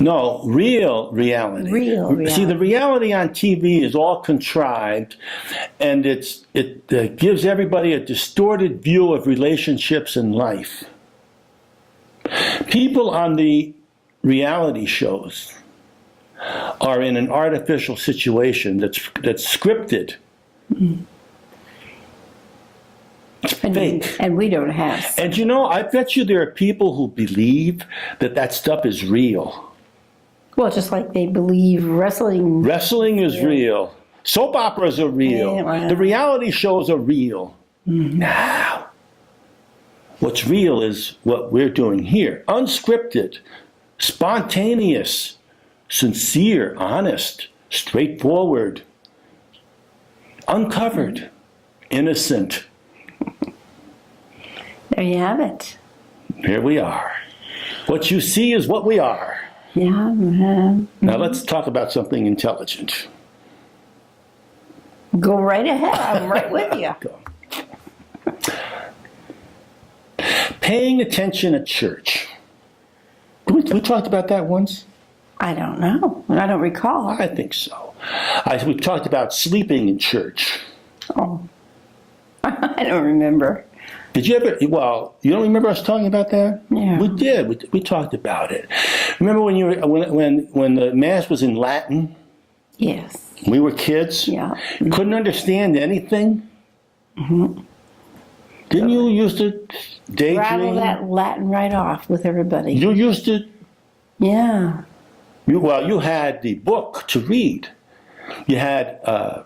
No, real reality. Real reality. See, the reality on TV is all contrived, and it gives everybody a distorted view of relationships and life. People on the reality shows are in an artificial situation that's scripted. Mm-hmm. It's fake. And we don't have. And you know, I bet you there are people who believe that stuff is real. Well, just like they believe wrestling. Wrestling is real. Soap operas are real. Yeah, right. The reality shows are real. Mm-hmm. Now, what's real is what we're doing here. Unscripted, spontaneous, sincere, honest, straightforward, uncovered, innocent. There you have it. Here we are. What you see is what we are. Yeah. Now let's talk about something intelligent. Go right ahead. I'm right with you. Paying attention at church. We talked about that once? I don't know. I don't recall. I think so. We talked about sleeping in church. Oh. I don't remember. Did you ever, well, you don't remember us talking about that? Yeah. We did. We talked about it. Remember when when the Mass was in Latin? Yes. We were kids? Yeah. Couldn't understand anything? Mm-hmm. Didn't you used to daydream? Rattle that Latin right off with everybody. You used to, Yeah. you had the book to read. You had a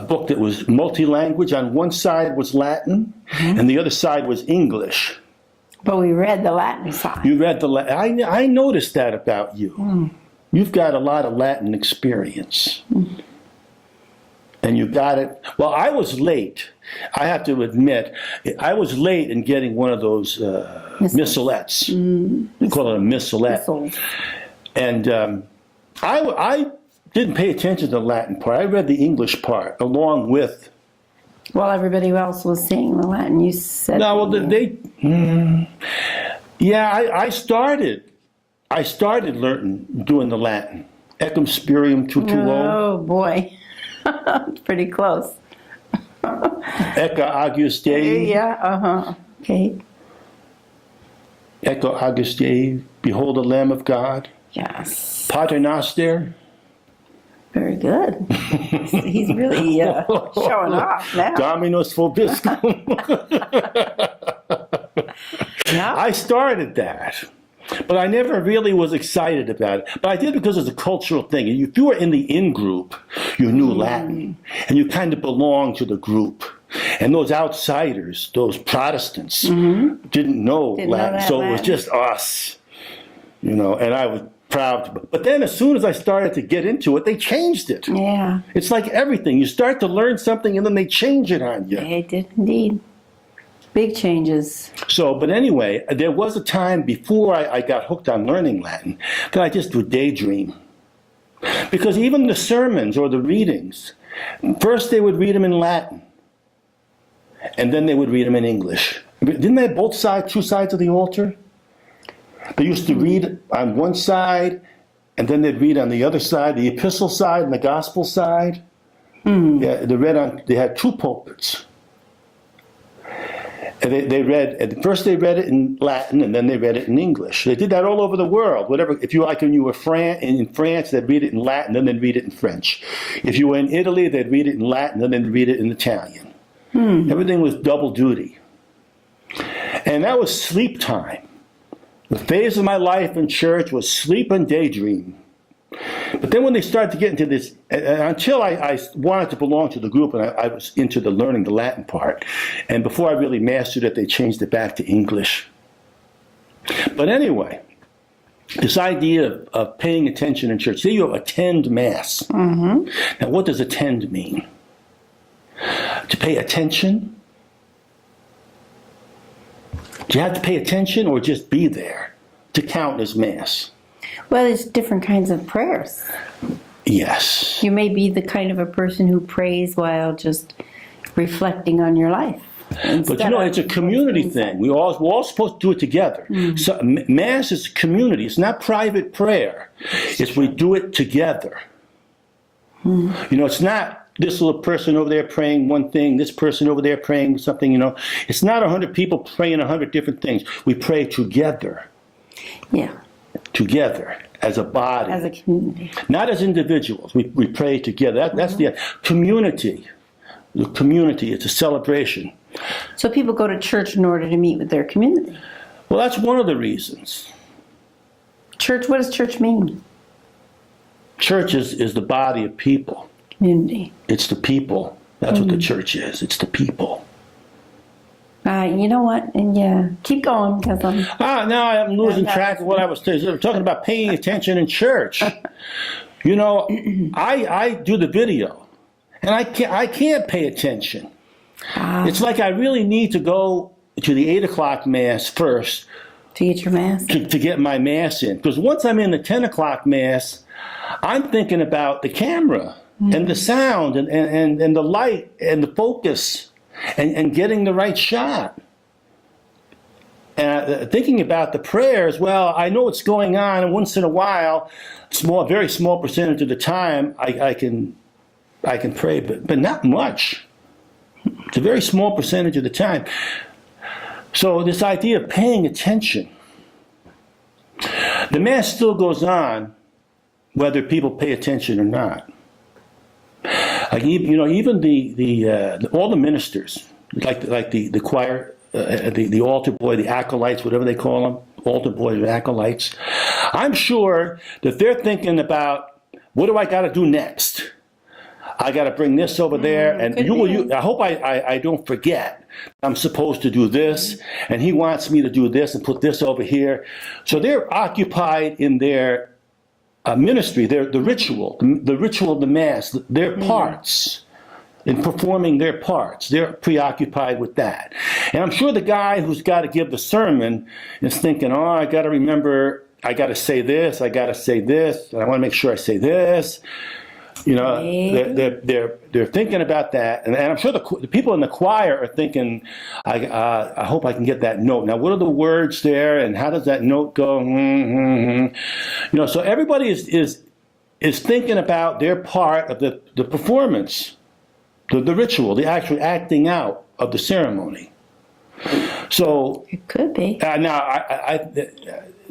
book that was multi-language. On one side was Latin, and the other side was English. But we read the Latin side. You read the Latin. I noticed that about you. You've got a lot of Latin experience. And you got it. Well, I was late. I have to admit, I was late in getting one of those missalettes. They call it a missalette. Missals. And I didn't pay attention to the Latin part. I read the English part along with. While everybody else was saying the Latin, you said. No, well, yeah, I started learning, doing the Latin. Ecum spurium tutuo. Oh, boy. It's pretty close. Ecce Agnus Dei. Yeah, okay. Ecce Agnus Dei. Behold the Lamb of God. Yes. Pater Noster. Very good. He's really showing off now. Dominus vobiscum. Yeah. I started that. But I never really was excited about it. But I did because it's a cultural thing. If you were in the in-group, you knew Latin. And you kind of belonged to the group. And those outsiders, those Protestants, didn't know Latin. So it was just us. You know, and I was proud. But then as soon as I started to get into it, they changed it. Yeah. It's like everything. You start to learn something and then they change it on you. They did indeed. Big changes. So, but anyway, there was a time before I got hooked on learning Latin that I just would daydream. Because even the sermons or the readings, first they would read them in Latin, and then they would read them in English. Didn't they have both sides, two sides of the altar? They used to read on one side, and then they'd read on the other side, the epistle side and the gospel side. Yeah, they had two pulpits. And they read, at first they read it in Latin, and then they read it in English. They did that all over the world. Whatever, if you like, when you were in France, they'd read it in Latin, then they'd read it in French. If you were in Italy, they'd read it in Latin, then they'd read it in Italian. Everything was double duty. And that was sleep time. The phase of my life in church was sleep and daydream. But then when they started to get into this, until I wanted to belong to the group, and I was into the learning the Latin part, and before I really mastered it, they changed it back to English. But anyway, this idea of paying attention in church, say you attend Mass. Now what does attend mean? To pay attention? Do you have to pay attention or just be there to count as Mass? Well, there's different kinds of prayers. Yes. You may be the kind of a person who prays while just reflecting on your life. But you know, it's a community thing. We're all supposed to do it together. So Mass is a community. It's not private prayer. It's we do it together. You know, it's not this little person over there praying one thing, this person over there praying something, you know. It's not 100 people praying 100 different things. We pray together. Yeah, Together as a body. as a community. Not as individuals. We pray together. That's the community. The community, it's a celebration. So people go to church in order to meet with their community. Well, that's one of the reasons. Church, what does church mean? Church is the body of people. Community. It's the people. That's what the church is. It's the people. You know what? And yeah, keep going because I'm. Now I'm losing track of what I was talking about paying attention in church. You know, I do the video, and I can't pay attention. It's like I really need to go to the 8 o'clock Mass first To get your mask. to get my Mass in. Because once I'm in the 10 o'clock Mass, I'm thinking about the camera and the sound and the light and the focus and getting the right shot. And thinking about the prayers, well, I know what's going on, and once in a while, very small percentage of the time, I can pray, but not much. It's a very small percentage of the time. So this idea of paying attention, the Mass still goes on, whether people pay attention or not. Like, you know, even all the ministers, like the choir, the altar boy, the acolytes, whatever they call them, altar boys or acolytes, I'm sure that they're thinking about, what do I got to do next? I got to bring this over there, and I hope I don't forget. I'm supposed to do this, and he wants me to do this and put this over here. So they're occupied in their ministry, the ritual of the Mass, their parts, in performing their parts. They're preoccupied with that. And I'm sure the guy who's got to give the sermon is thinking, oh, I got to remember, I got to say this, I got to say this, and I want to make sure I say this. You know, they're thinking about that, and I'm sure the people in the choir are thinking, I hope I can get that note. Now, what are the words there, and how does that note go? You know, so everybody is thinking about their part of the performance, the ritual, the actual acting out of the ceremony. So It could be. now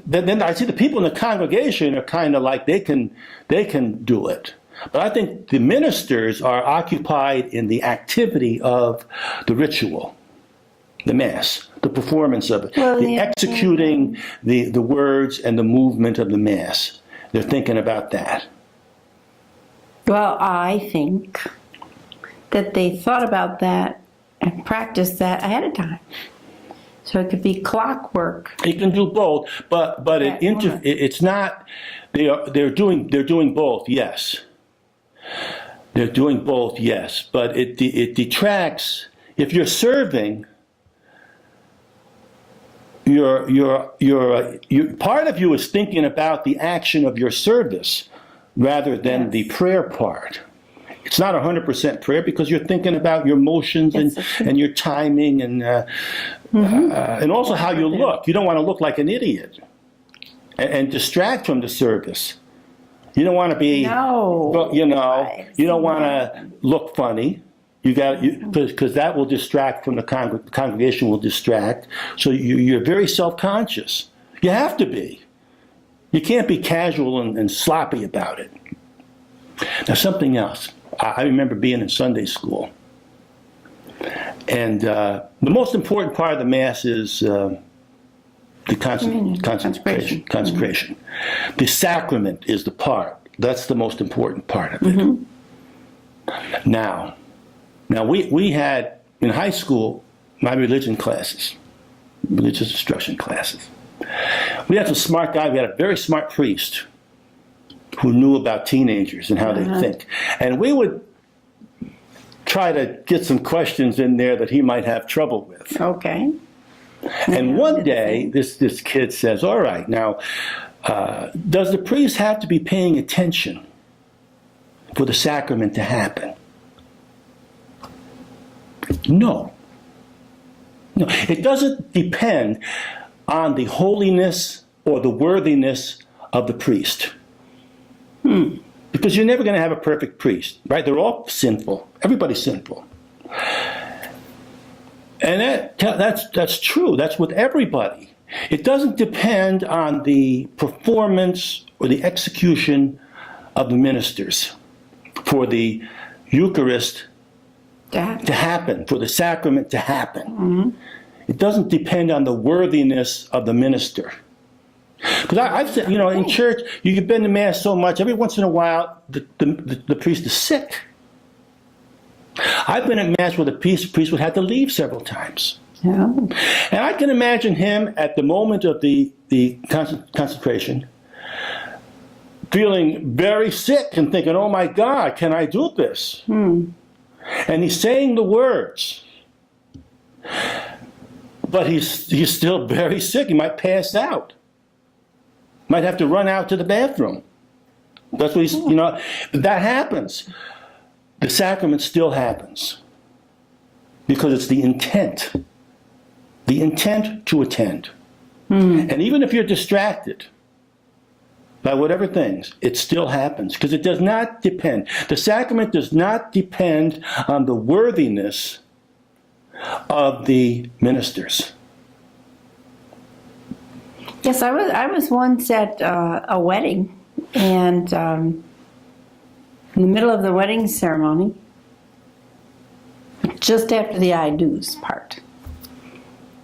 then I see the people in the congregation are kind of like they can do it. But I think the ministers are occupied in the activity of the ritual, the Mass, the performance of it, the executing the words and the movement of the Mass. They're thinking about that. Well, I think that they thought about that and practiced that ahead of time. So it could be clockwork. You can do both, but it's not. They're doing both. Yes. They're doing both, yes, but it detracts. If you're serving, part of you is thinking about the action of your service rather than the prayer part. It's not 100% prayer because you're thinking about your motions and your timing and also how you look. You don't want to look like an idiot and distract from the service. You don't want to be, you don't want to look funny. Because that will distract from the congregation will distract. So you're very self-conscious. You have to be. You can't be casual and sloppy about it. Now something else. I remember being in Sunday school. And the most important part of the Mass is the consecration. The sacrament is the part. That's the most important part of it. Now we had, in high school, my religious instruction classes. We had some smart guy. We had a very smart priest who knew about teenagers and how they think. And we would try to get some questions in there that he might have trouble with. Okay. And one day, this kid says, all right, now, does the priest have to be paying attention for the sacrament to happen? No. No, it doesn't depend on the holiness or the worthiness of the priest. Because you're never going to have a perfect priest, right? They're all sinful. Everybody's sinful. And that's true. That's with everybody. It doesn't depend on the performance or the execution of the ministers for the Eucharist to happen, for the sacrament to happen. It doesn't depend on the worthiness of the minister. Because I've said, in church, you've been to Mass so much, every once in a while, the priest is sick. I've been at Mass where the priest would have to leave several times. Yeah. And I can imagine him at the moment of the consecration feeling very sick and thinking, oh my God, can I do this? And he's saying the words. But he's still very sick. He might pass out. Might have to run out to the bathroom. That's what that happens. The sacrament still happens. Because it's the intent. The intent to attend. And even if you're distracted by whatever things, it still happens. Because it does not depend. The sacrament does not depend on the worthiness of the ministers. Yes, I was once at a wedding, and in the middle of the wedding ceremony, just after the I do's part,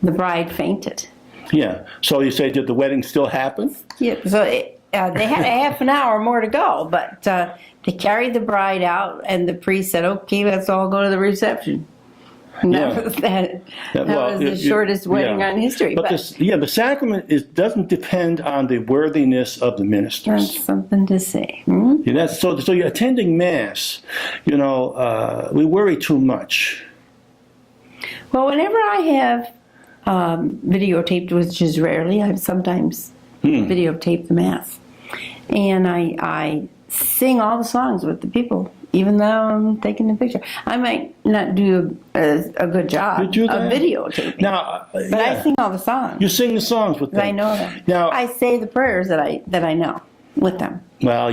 the bride fainted. Yeah. So you say, did the wedding still happen? Yeah. So they had a half an hour more to go, but they carried the bride out, and the priest said, "Okay, let's all go to the reception." And that was the shortest wedding on history. But the sacrament doesn't depend on the worthiness of the ministers. That's something to say. So you're attending Mass, we worry too much. Well, whenever I have videotaped, which is rarely, I've sometimes videotaped the Mass. And I sing all the songs with the people, even though I'm taking the picture. I might not do a good job of videotaping. Now, but I sing all the songs. You sing the songs with them. I know them. Now, I say the prayers that I know with them. Well,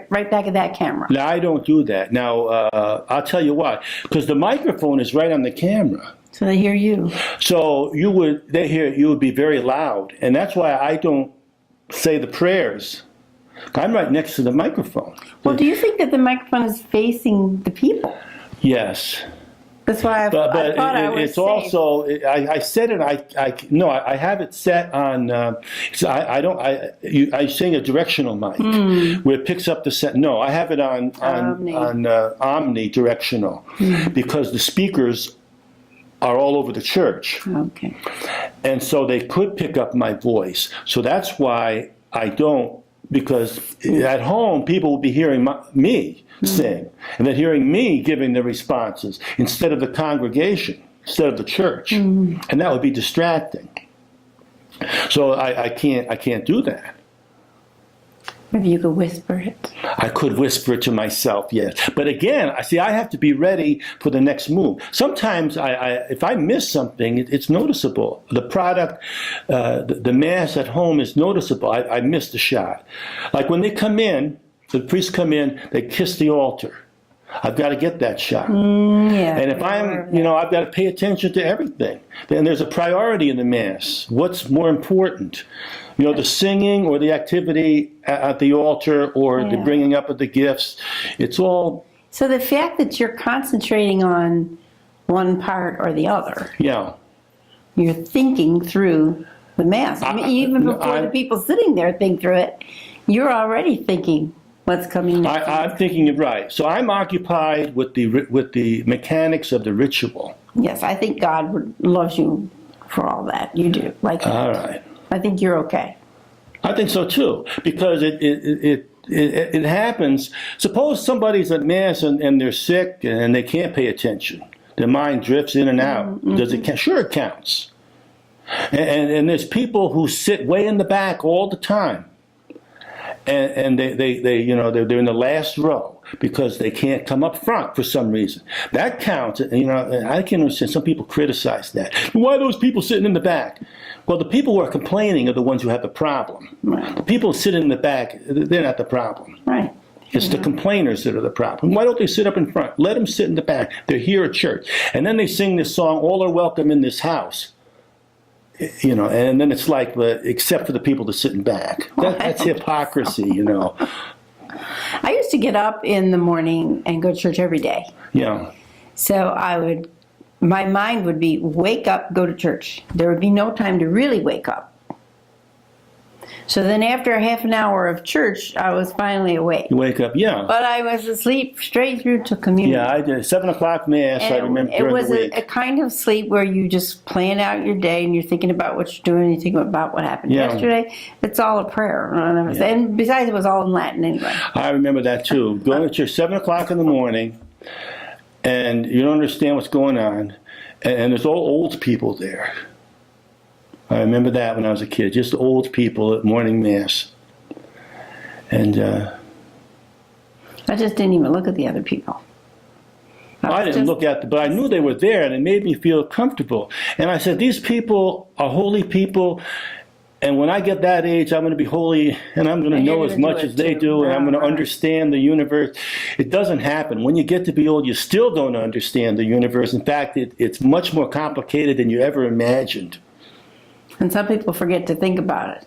right back at that camera. Now, I don't do that. Now, I'll tell you why. Because the microphone is right on the camera. So they hear you. So you would be very loud. And that's why I don't say the prayers. I'm right next to the microphone. Well, do you think that the microphone is facing the people? Yes. That's why I thought I was it's safe. Also, I said it. I have it set on. I sing a directional mic where it picks up the set. No, I have it on omnidirectional because the speakers are all over the church. Okay. And so they could pick up my voice. So that's why I don't. Because at home, people will be hearing me sing, and then hearing me giving the responses instead of the congregation, instead of the church, and that would be distracting. So I can't do that. Maybe you could whisper it. I could whisper it to myself, yes. But again, I have to be ready for the next move. Sometimes if I miss something, it's noticeable. The product, the Mass at home is noticeable. I missed a shot. Like when they come in, the priests come in, they kiss the altar. I've got to get that shot. And if I've got to pay attention to everything. Then there's a priority in the Mass. What's more important? The singing or the activity at the altar or the bringing up of the gifts. It's all... So the fact that you're concentrating on one part or the other. Yeah. You're thinking through the Mass. Even before the people sitting there think through it, you're already thinking what's coming next. I'm thinking it right. So I'm occupied with the mechanics of the ritual. Yes, I think God loves you for all that. You do. All right. I think you're okay. I think so too, because it happens. Suppose somebody's at Mass and they're sick and they can't pay attention. Their mind drifts in and out. Does it count? Sure, it counts. And there's people who sit way in the back all the time. and they you know, they're in the last row because they can't come up front for some reason. That counts. You know, and I can understand some people criticize that. Why are those people sitting in the back? Well, the people who are complaining are the ones who have the problem. Right. The people sitting in the back, they're not the problem. Right. It's the complainers that are the problem. Why don't they sit up in front? Let them sit in the back. They're here at church. And then they sing this song, All Are Welcome in This House. You know, and then it's like, except for the people that sit in back. That's hypocrisy, you know. I used to get up in the morning and go to church every day. Yeah. So my mind would be, wake up, go to church. There would be no time to really wake up. So then after a half an hour of church, I was finally awake. You wake up, yeah. But I was asleep straight through to communion. Yeah, I did. 7 o'clock Mass, And I remember it during was the week. a kind of sleep where you just plan out your day and you're thinking about what you're doing and you think about what happened yesterday. It's all a prayer. And besides, it was all in Latin anyway. I remember that too. Going to church 7 o'clock in the morning, and you don't understand what's going on, and there's all old people there. I remember that when I was a kid, just old people at morning Mass. And I just didn't even look at the other people. I didn't look at them, but I knew they were there, and it made me feel comfortable. And I said, these people are holy people, and when I get that age, I'm going to be holy, and I'm going to know as much as they do, and I'm going to understand the universe. It doesn't happen. When you get to be old, you still don't understand the universe. In fact, it's much more complicated than you ever imagined. And some people forget to think about it.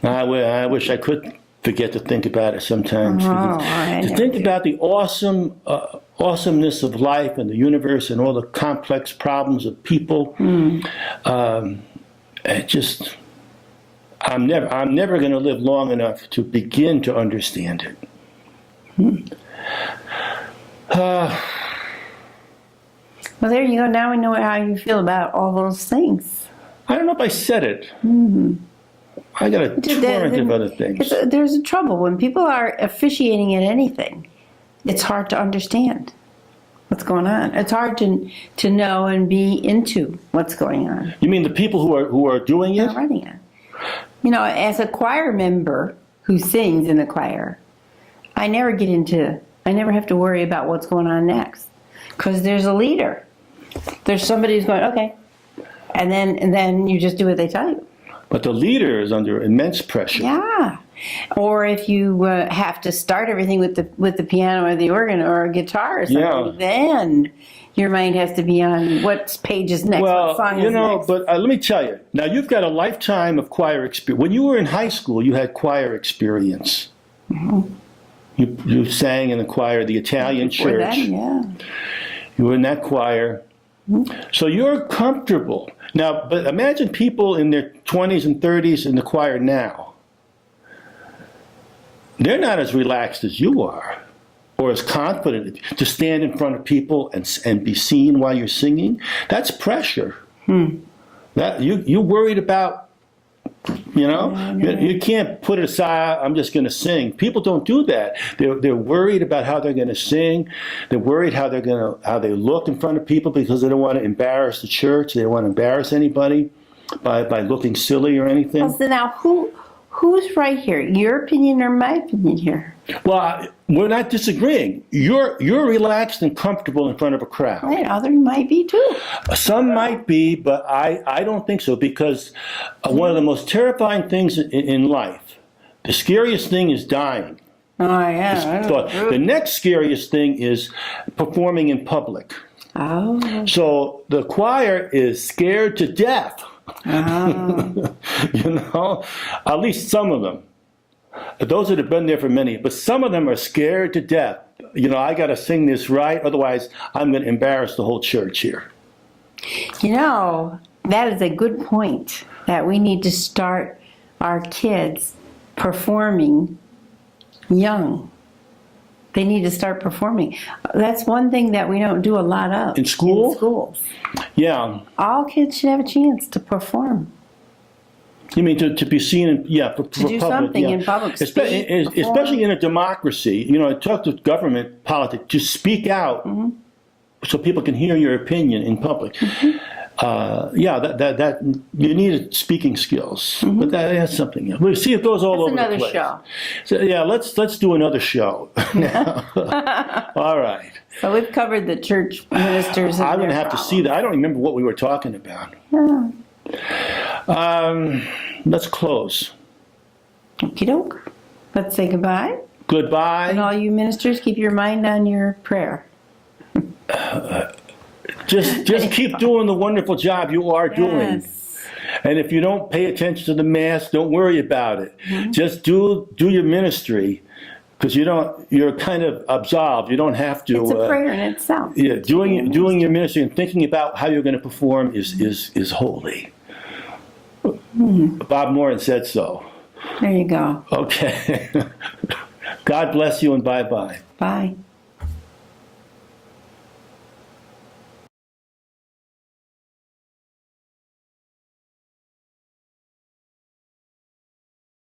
I wish I could forget to think about it sometimes. To think about the awesomeness of life and the universe and all the complex problems of people. I'm never going to live long enough to begin to understand it. Well, there you go. Now we know how you feel about all those things. I don't know if I said it. I got a torrent of other things. There's a trouble when people are officiating at anything. It's hard to understand what's going on. It's hard to know and be into what's going on. You mean the people who are doing it? Not running it. You know, as a choir member who sings in the choir, I never have to worry about what's going on next because there's a leader. There's somebody who's going, okay. And then you just do what they tell you. But the leader is under immense pressure. Yeah. Or if you have to start everything with the piano or the organ or a guitar or something, then your mind has to be on what page is next, what song is next. But let me tell you. Now, you've got a lifetime of choir experience. When you were in high school, you had choir experience. Mm-hmm. You sang in the choir, the Italian church. Yeah. You were in that choir. Mm-hmm. So you're comfortable. Now, but imagine people in their 20s and 30s in the choir now. They're not as relaxed as you are, or as confident to stand in front of people and be seen while you're singing. That's pressure. That you're worried about. You know, you can't put it aside. I'm just going to sing. People don't do that. They're worried about how they're going to sing. They're worried how they look in front of people because they don't want to embarrass the church. They don't want to embarrass anybody by looking silly or anything. Well, so now who's right here? Your opinion or my opinion here? Well, we're not disagreeing. You're relaxed and comfortable in front of a crowd. Right, others might be too. Some might be, but I don't think so, because one of the most terrifying things in life, the scariest thing is dying. Oh, yeah. The next scariest thing is performing in public. Oh. So the choir is scared to death. Oh. You know, at least some of them. Those that have been there for many, but some of them are scared to death. You know, I got to sing this right, otherwise I'm going to embarrass the whole church here. You know, that is a good point, that we need to start our kids performing young. They need to start performing. That's one thing that we don't do a lot of. In school? In schools. Yeah. All kids should have a chance to perform. You mean to be seen for to do public, something in public, especially in a democracy. You know, talk to government politics. Just speak out so people can hear your opinion in public. yeah, that you need speaking skills, but that's something else. We see it goes all That's over another the place. show. So, yeah, let's do another show. All right. So we've covered the church ministers. And I'm going to their have to see that. I don't remember what we were talking about. Let's close. Okie doke. Let's say goodbye. Goodbye. And all you ministers, keep your mind on your prayer. Just keep doing the wonderful job you are doing. Yes. And if you don't pay attention to the mass, don't worry about it. Just do your ministry, because you're kind of absolved. You don't have to. It's a prayer in itself. Yeah, doing your ministry and thinking about how you're going to perform is holy. Bob Moran said so. There you go. Okay. God bless you and bye-bye. Bye.